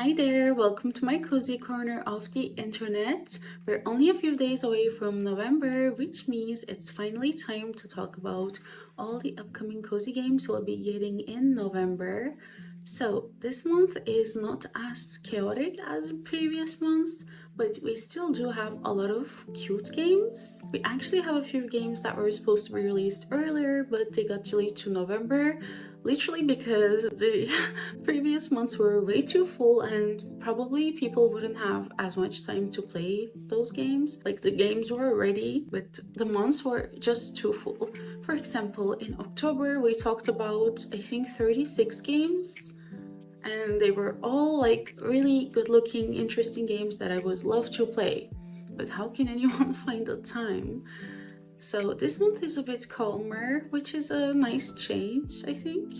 Hi there, welcome to my cozy corner of the internet. We're only a few days away from November, which means it's finally time to talk about all the upcoming cozy games we'll be getting in November. So, this month is not as chaotic as in previous months, but we still do have a lot of cute games. We actually have a few games that were supposed to be released earlier, but they got delayed to November. Literally because the previous months were way too full and probably people wouldn't have as much time to play those games. Like the games were ready, but the months were just too full. For example, in October we talked about I think 36 games and they were all like really good looking, interesting games that I would love to play. But how can anyone find the time? So this month is a bit calmer, which is a nice change, I think.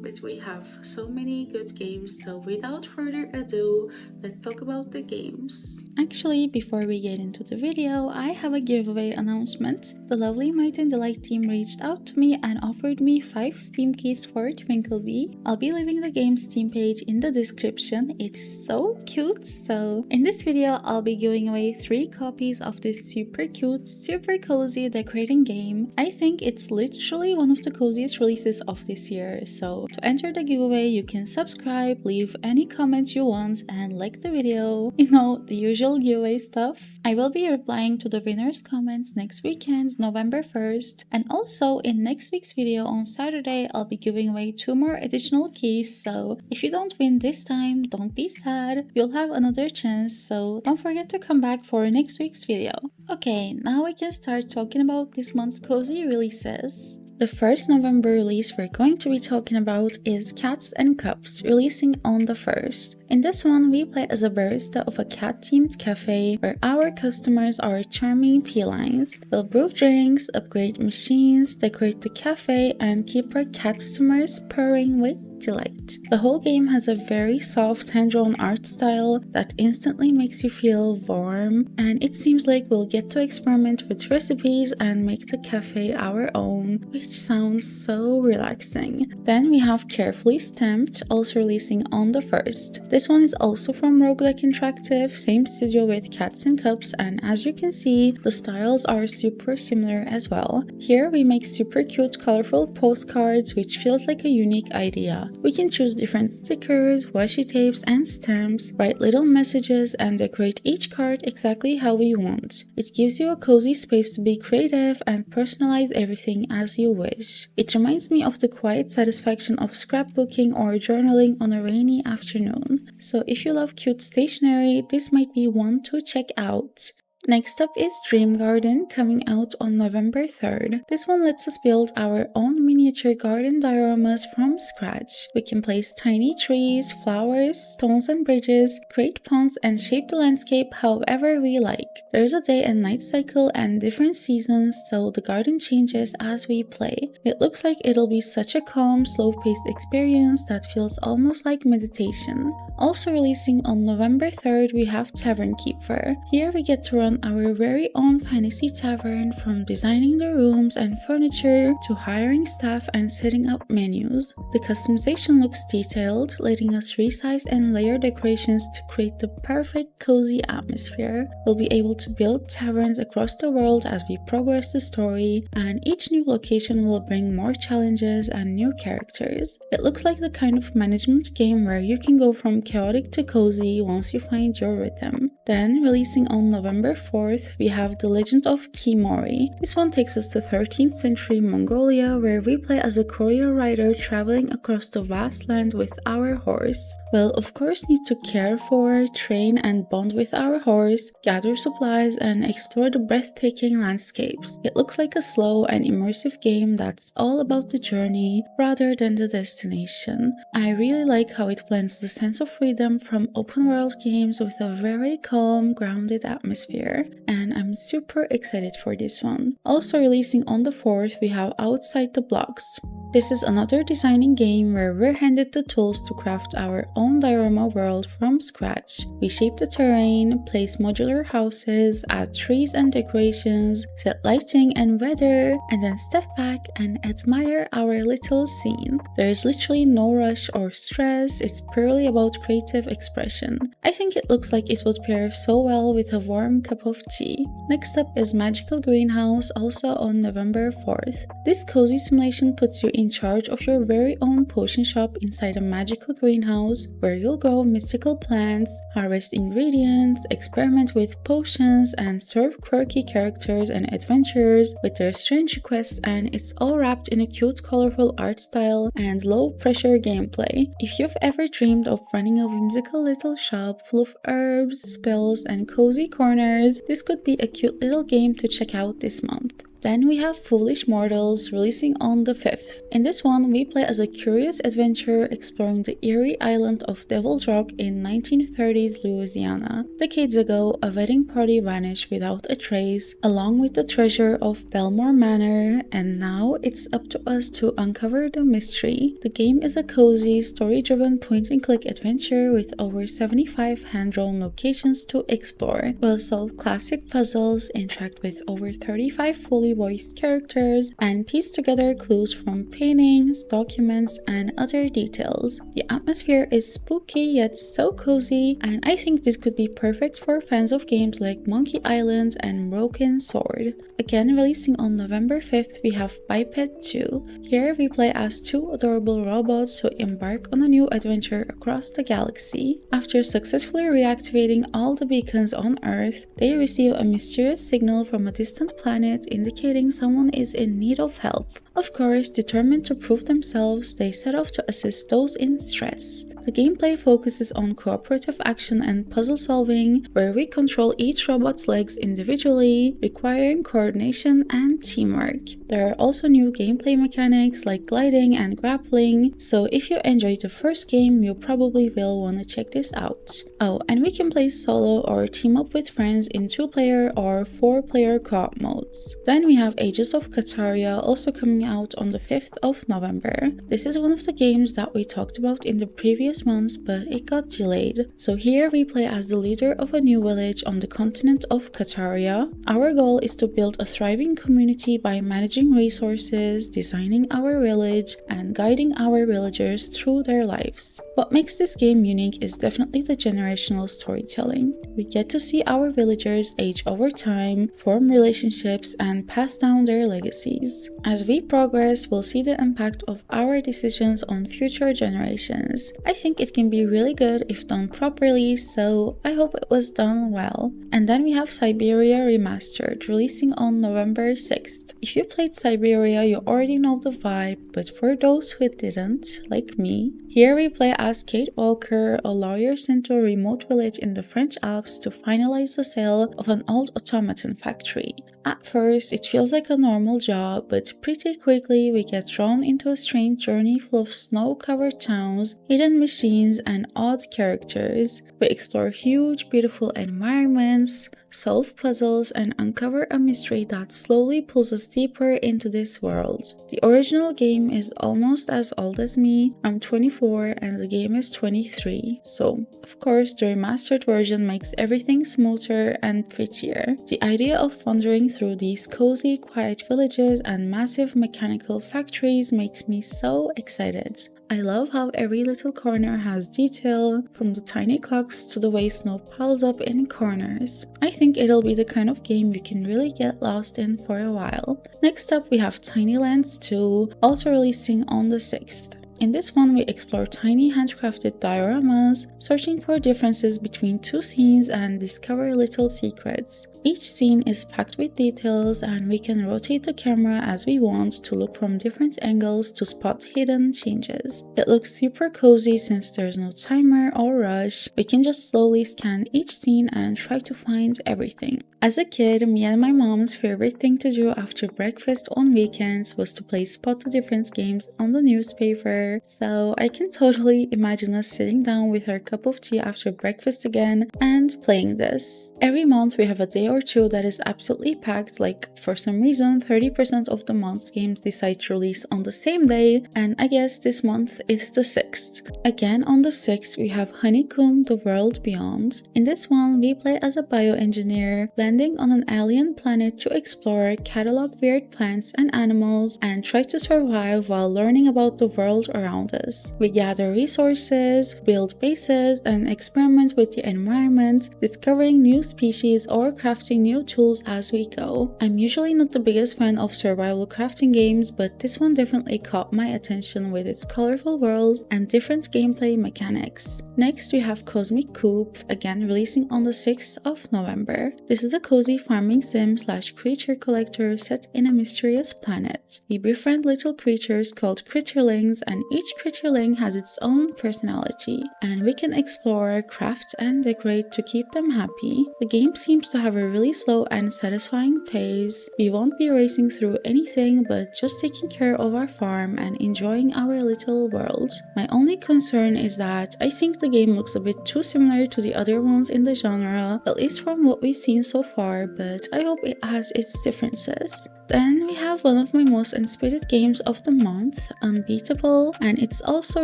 But we have so many good games, so without further ado, let's talk about the games. Actually, before we get into the video, I have a giveaway announcement. The lovely Might and Delight team reached out to me and offered me 5 Steam keys for Twinkleby. I'll be leaving the game's Steam page in the description. It's so cute. So in this video, I'll be giving away 3 copies of this super cute, super cozy decorating game. I think it's literally one of the coziest releases of this year. So to enter the giveaway, you can subscribe, leave any comments you want, and like the video. You know, the usual giveaway stuff. I will be replying to the winner's comments next weekend, November 1st. And also, in next week's video on Saturday, I'll be giving away 2 more additional keys. So if you don't win this time, don't be sad. You'll have another chance. So don't forget to come back for next week's video. Okay, now we can start talking about this month's cozy releases. The first November release we're going to be talking about is Cats and Cups, releasing on the 1st. In this one, we play as a barista of a cat-themed cafe where our customers are charming felines. They'll brew drinks, upgrade machines, decorate the cafe, and keep our customers purring with delight. The whole game has a very soft hand-drawn art style that instantly makes you feel warm, and it seems like we'll get to experiment with recipes and make the cafe our own, which sounds so relaxing. Then we have Carefully Stamped, also releasing on the 1st. This one is also from Roguelike Interactive, same studio with Cats and Cups, and as you can see, the styles are super similar as well. Here we make super cute colorful postcards, which feels like a unique idea. We can choose different stickers, washi tapes and stamps, write little messages and decorate each card exactly how we want. It gives you a cozy space to be creative and personalize everything as you wish. It reminds me of the quiet satisfaction of scrapbooking or journaling on a rainy afternoon. So if you love cute stationery, this might be one to check out. Next up is Dream Garden, coming out on November 3rd. This one lets us build our own miniature garden dioramas from scratch. We can place tiny trees, flowers, stones and bridges, create ponds and shape the landscape however we like. There's a day and night cycle and different seasons, so the garden changes as we play. It looks like it'll be such a calm, slow-paced experience that feels almost like meditation. Also releasing on November 3rd, we have Tavern Keeper. Here we get to run our very own fantasy tavern, from designing the rooms and furniture to hiring staff and setting up menus. The customization looks detailed, letting us resize and layer decorations to create the perfect cozy atmosphere. We'll be able to build taverns across the world as we progress the story, and each new location will bring more challenges and new characters. It looks like the kind of management game where you can go from chaotic to cozy once you find your rhythm. Then, releasing on November 4th, we have The Legend of Khiimori. This one takes us to 13th century Mongolia, where we play as a courier rider traveling across the vast land with our horse. We'll of course need to care for, train and bond with our horse, gather supplies and explore the breathtaking landscapes. It looks like a slow and immersive game that's all about the journey rather than the destination. I really like how it blends the sense of freedom from open world games with a very calm, grounded atmosphere, and I'm super excited for this one. Also releasing on the 4th, we have Outside the Blocks. This is another designing game where we're handed the tools to craft our own diorama world from scratch. We shape the terrain, place modular houses, add trees and decorations, set lighting and weather, and then step back and admire our little scene. There is literally no rush or stress, it's purely about creative expression. I think it looks like it would pair so well with a warm cup of tea. Next up is Magical Greenhouse, also on November 4th. This cozy simulation puts you in charge of your very own potion shop inside a magical greenhouse where you'll grow mystical plants, harvest ingredients, experiment with potions, and serve quirky characters and adventurers with their strange requests, and it's all wrapped in a cute colorful art style and low pressure gameplay. If you've ever dreamed of running a whimsical little shop full of herbs, spells, and cozy corners, this could be a cute little game to check out this month. Then we have Foolish Mortals, releasing on the 5th. In this one, we play as a curious adventurer exploring the eerie island of Devil's Rock in 1930s Louisiana. Decades ago, a wedding party vanished without a trace, along with the treasure of Belmore Manor, and now it's up to us to uncover the mystery. The game is a cozy, story-driven point-and-click adventure with over 75 hand-drawn locations to explore. We'll solve classic puzzles, interact with over 35 fully voiced characters, and piece together clues from paintings, documents, and other details. The atmosphere is spooky yet so cozy, and I think this could be perfect for fans of games like Monkey Island and Broken Sword. Again, releasing on November 5th, we have Biped 2. Here we play as two adorable robots who embark on a new adventure across the galaxy. After successfully reactivating all the beacons on Earth, they receive a mysterious signal from a distant planet indicating someone is in need of help. Of course, determined to prove themselves, they set off to assist those in stress. The gameplay focuses on cooperative action and puzzle solving, where we control each robot's legs individually, requiring coordination and teamwork. There are also new gameplay mechanics like gliding and grappling, so if you enjoyed the first game, you probably will want to check this out. Oh, and we can play solo or team up with friends in 2-player or 4-player co-op modes. Then we have Ages of Cataria, also coming out on the 5th of November. This is one of the games that we talked about in the previous months, but it got delayed. So here we play as the leader of a new village on the continent of Cataria. Our goal is to build a thriving community by managing resources, designing our village, and guiding our villagers through their lives. What makes this game unique is definitely the generational storytelling. We get to see our villagers age over time, form relationships, and pass down their legacies. As we progress, we'll see the impact of our decisions on future generations. I think it can be really good if done properly, so I hope it was done well. And then we have Syberia Remastered, releasing on November 6th. If you played Syberia, you already know the vibe, but for those who didn't, like me, here we play as Kate Walker, a lawyer sent to a remote village in the French Alps to finalize the sale of an old automaton factory. At first, it feels like a normal job, but pretty quickly we get drawn into a strange journey full of snow-covered towns, hidden machines, and odd characters. We explore huge, beautiful environments, solve puzzles, and uncover a mystery that slowly pulls us deeper into this world. The original game is almost as old as me. I'm 24 and the game is 23, so of course the remastered version makes everything smoother and prettier. The idea of wandering through these cozy, quiet villages and massive mechanical factories makes me so excited. I love how every little corner has detail, from the tiny clocks to the way snow piles up in corners. I think it'll be the kind of game you can really get lost in for a while. Next up we have Tiny Lands 2, also releasing on the 6th. In this one, we explore tiny handcrafted dioramas, searching for differences between two scenes and discover little secrets. Each scene is packed with details, and we can rotate the camera as we want to look from different angles to spot hidden changes. It looks super cozy since there's no timer or rush. We can just slowly scan each scene and try to find everything. As a kid, me and my mom's favorite thing to do after breakfast on weekends was to play Spot the Difference games on the newspaper. together, so I can totally imagine us sitting down with our cup of tea after breakfast again and playing this. Every month we have a day or two that is absolutely packed, like for some reason 30% of the month's games decide to release on the same day, and I guess this month is the 6th. Again on the 6th we have Honeycomb: The World Beyond. In this one we play as a bioengineer landing on an alien planet to explore, catalog weird plants and animals, and try to survive while learning about the world around us. We gather resources, build bases, and experiment with the environment, discovering new species or crafting new tools as we go. I'm usually not the biggest fan of survival crafting games, but this one definitely caught my attention with its colorful world and different gameplay mechanics. Next we have Cosmic Coop, again releasing on the 6th of November. This is a cozy farming sim / creature collector set in a mysterious planet. We befriend little creatures called critterlings, and each critterling has its own personality, and we can explore, craft, and decorate to keep them happy. The game seems to have a really slow and satisfying pace. We won't be racing through anything but just taking care of our farm and enjoying our little world. My only concern is that I think the game looks a bit too similar to the other ones in the genre, at least from what we've seen so far, but I hope it has its differences. Then we have one of my most anticipated games of the month, Unbeatable, and it's also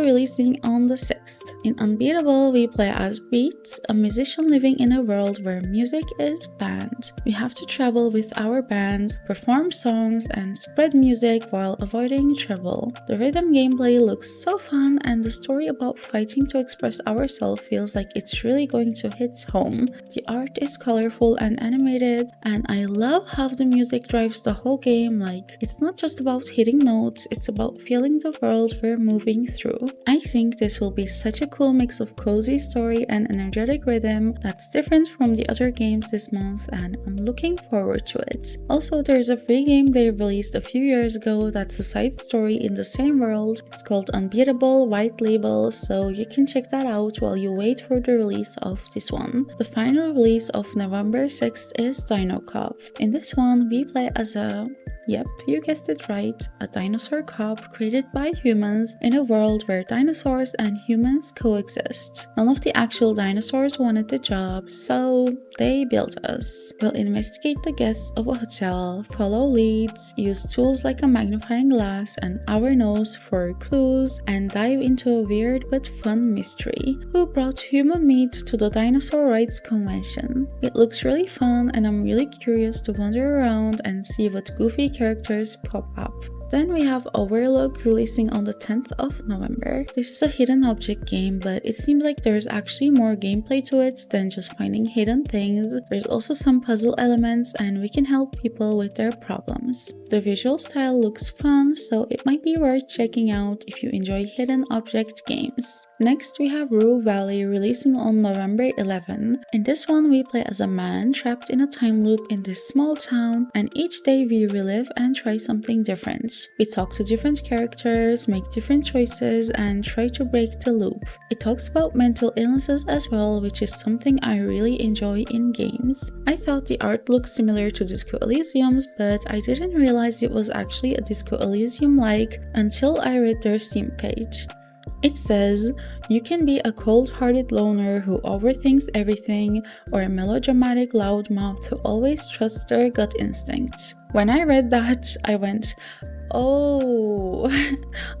releasing on the 6th. In Unbeatable, we play as Beat, a musician living in a world where music is banned. We have to travel with our band, perform songs, and spread music while avoiding trouble. The rhythm gameplay looks so fun, and the story about fighting to express ourselves feels like it's really going to hit home. The art is colorful and animated, and I love how the music drives the whole game. Like, it's not just about hitting notes, it's about feeling the world we're moving through. I think this will be such a cool mix of cozy story and energetic rhythm that's different from the other games this month, and I'm looking forward to it. Also, there's a free game they released a few years ago that's a side story in the same world. It's called Unbeatable White Label, so you can check that out while you wait for the release of this one. The final release of November 6th is Dinocop. In this one, we play as yep, you guessed it right, a dinosaur cop created by humans in a world where dinosaurs and humans coexist. None of the actual dinosaurs wanted the job, so they built us. We'll investigate the guests of a hotel, follow leads, use tools like a magnifying glass and our nose for clues, and dive into a weird but fun mystery. Who brought human meat to the dinosaur rights convention? It looks really fun, and I'm really curious to wander around and see what goofy characters pop up. Then we have Overlook releasing on the 10th of November. This is a hidden object game, but it seems like there's actually more gameplay to it than just finding hidden things. There's also some puzzle elements, and we can help people with their problems. The visual style looks fun, so it might be worth checking out if you enjoy hidden object games. Next we have Rue Valley releasing on November 11. In this one we play as a man trapped in a time loop in this small town, and each day we relive and try something different. We talk to different characters, make different choices, and try to break the loop. It talks about mental illnesses as well, which is something I really enjoy in games. I thought the art looked similar to Disco Elysium's, but I didn't realize it was actually a Disco Elysium-like until I read their Steam page. It says, you can be a cold-hearted loner who overthinks everything, or a melodramatic loudmouth who always trusts their gut instinct. When I read that, I went, oh.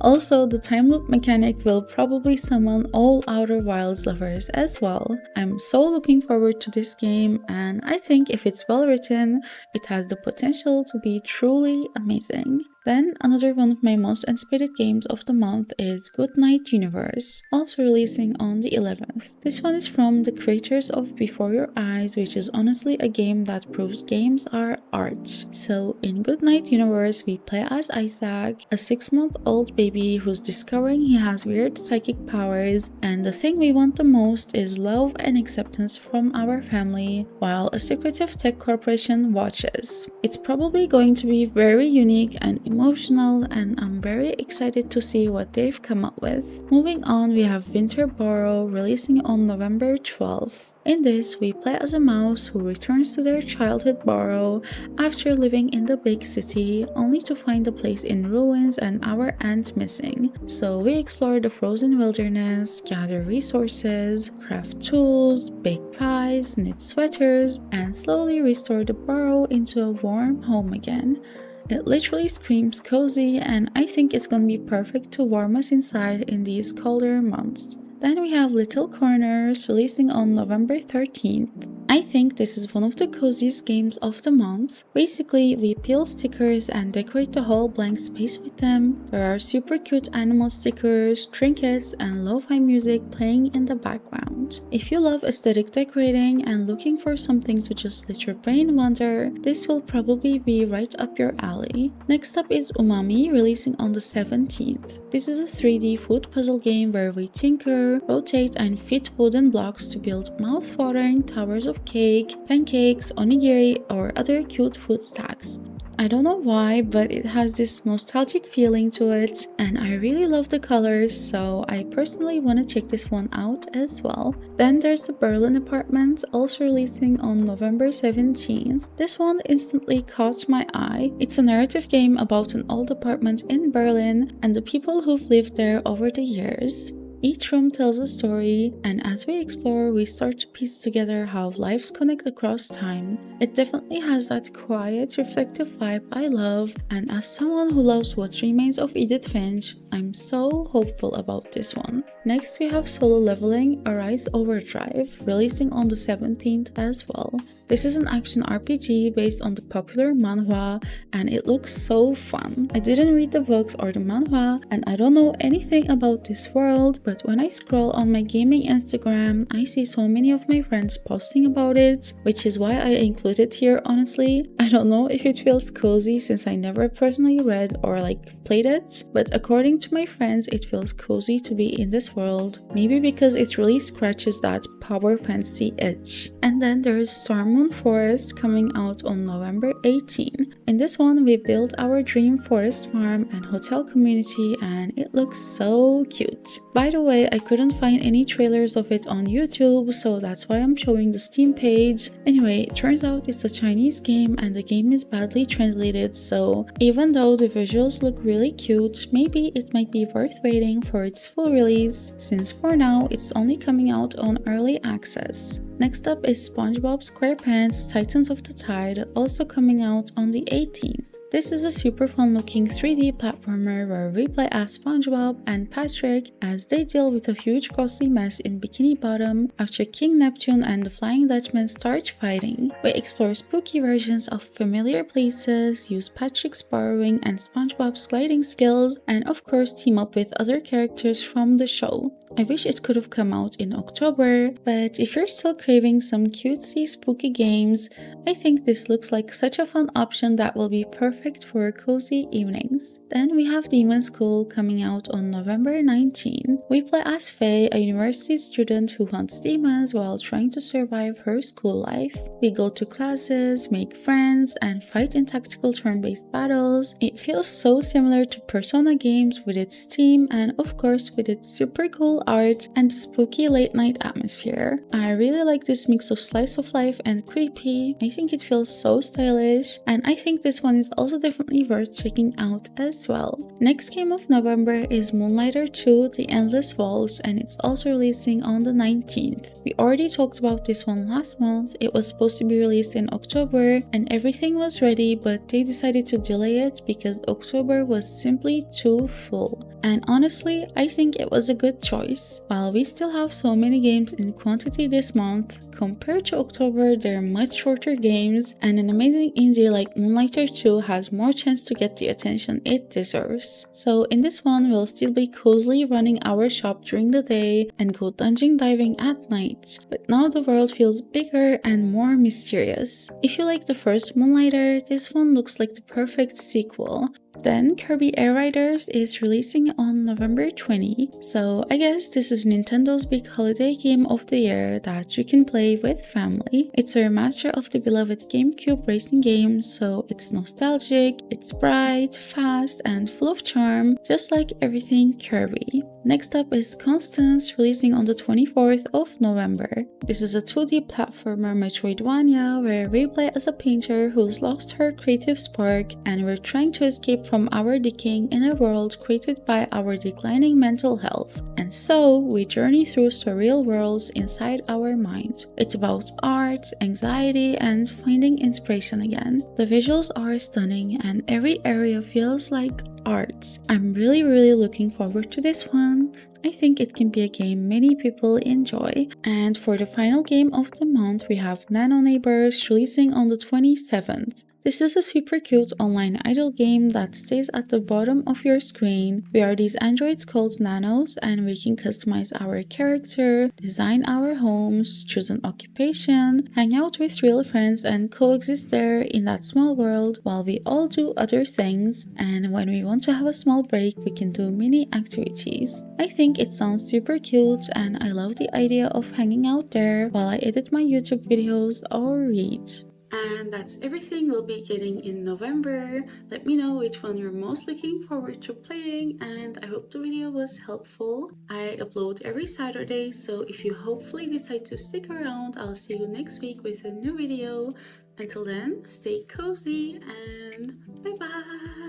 Also, the time loop mechanic will probably summon all Outer Wilds lovers as well. I'm so looking forward to this game, and I think if it's well written, it has the potential to be truly amazing. Then another one of my most anticipated games of the month is Goodnight Universe, also releasing on the 11th. This one is from the creators of Before Your Eyes, which is honestly a game that proves games are art. So in Goodnight Universe, we play as Isaac, a 6-month-old baby who's discovering he has weird psychic powers, and the thing we want the most is love and acceptance from our family, while a secretive tech corporation watches. It's probably going to be very unique and emotional, and I'm very excited to see what they've come up with. Moving on, we have Winter Burrow releasing on November 12th. In this, we play as a mouse who returns to their childhood burrow after living in the big city, only to find the place in ruins and our aunt missing. So we explore the frozen wilderness, gather resources, craft tools, bake pies, knit sweaters, and slowly restore the burrow into a warm home again. It literally screams cozy, and I think it's gonna be perfect to warm us inside in these colder months. Then we have Little Corners releasing on November 13th. I think this is one of the coziest games of the month. Basically, we peel stickers and decorate the whole blank space with them. There are super cute animal stickers, trinkets, and lo-fi music playing in the background. If you love aesthetic decorating and looking for something to just let your brain wander, this will probably be right up your alley. Next up is UMAMI, releasing on the 17th. This is a 3D food puzzle game where we tinker, rotate, and fit wooden blocks to build mouth-watering towers of cake, pancakes, onigiri, or other cute food stacks. I don't know why, but it has this nostalgic feeling to it, and I really love the colors, so I personally want to check this one out as well. Then there's the Berlin Apartment, also releasing on November 17th. This one instantly caught my eye. It's a narrative game about an old apartment in Berlin and the people who've lived there over the years. Each room tells a story, and as we explore, we start to piece together how lives connect across time. It definitely has that quiet, reflective vibe I love, and as someone who loves what remains of Edith Finch, I'm so hopeful about this one. Next, we have Solo Leveling Arise Overdrive, releasing on the 17th as well. This is an action RPG based on the popular manhwa, and it looks so fun. I didn't read the books or the manhwa, and I don't know anything about this world, but when I scroll on my gaming Instagram, I see so many of my friends posting about it, which is why I include it here honestly. I don't know if it feels cozy since I never personally read or played it, but according to my friends, it feels cozy to be in this world. Maybe because it really scratches that power fantasy itch. And then there's StarMoon Forest coming out on November 18. In this one, we build our dream forest farm and hotel community, and it looks so cute. By the way, I couldn't find any trailers of it on YouTube, so that's why I'm showing the Steam page. Anyway, it turns out it's a Chinese game and the game is badly translated, so even though the visuals look really cute, maybe it might be worth waiting for its full release, since for now it's only coming out on early access. Next up is SpongeBob SquarePants Titans of the Tide, also coming out on the 18th. This is a super fun looking 3D platformer where we play as SpongeBob and Patrick as they deal with a huge ghostly mess in Bikini Bottom after King Neptune and the Flying Dutchman start fighting. We explore spooky versions of familiar places, use Patrick's borrowing and SpongeBob's gliding skills, and of course team up with other characters from the show. I wish it could have come out in October, but if you're still craving some cutesy spooky games, I think this looks like such a fun option that will be perfect for cozy evenings. Then we have Demonschool coming out on November 19. We play as Faye, a university student who hunts demons while trying to survive her school life. We go to classes, make friends, and fight in tactical turn-based battles. It feels so similar to Persona games with its theme and of course with its super cool art and spooky late night atmosphere. I really like this mix of slice of life and creepy. I think it feels so stylish, and I think this one is also definitely worth checking out as well. Next game of November is Moonlighter 2 The Endless Waltz, and it's also releasing on the 19th. We already talked about this one last month. It was supposed to be released in October and everything was ready, but they decided to delay it because October was simply too full. And honestly, I think it was a good choice. While we still have so many games in quantity this month, compared to October, they're much shorter games, and an amazing indie like Moonlighter 2 has more chance to get the attention it deserves. So in this one, we'll still be cozily running our shop during the day and go dungeon diving at night, but now the world feels bigger and more mysterious. If you like the first Moonlighter, this one looks like the perfect sequel. Then Kirby Air Riders is releasing on November 20, so I guess this is Nintendo's big holiday game of the year that you can play with family. It's a remaster of the beloved GameCube racing game, so it's nostalgic, it's bright, fast, and full of charm, just like everything Kirby. Next up is Constance, releasing on the 24th of November. This is a 2D platformer Metroidvania where we play as a painter who's lost her creative spark, and we're trying to escape from our decaying inner world created by our declining mental health. And so, we journey through surreal worlds inside our mind. It's about art, anxiety, and finding inspiration again. The visuals are stunning and every area feels like art. I'm really looking forward to this one. I think it can be a game many people enjoy. And for the final game of the month, we have Nano Neighbors releasing on the 27th. This is a super cute online idle game that stays at the bottom of your screen. We are these androids called nanos, and we can customize our character, design our homes, choose an occupation, hang out with real friends and coexist there in that small world while we all do other things, and when we want to have a small break we can do mini activities. I think it sounds super cute and I love the idea of hanging out there while I edit my YouTube videos or read. And that's everything we'll be getting in November. Let me know which one you're most looking forward to playing, and I hope the video was helpful. I upload every Saturday, so if you hopefully decide to stick around, I'll see you next week with a new video. Until then, stay cozy and bye bye!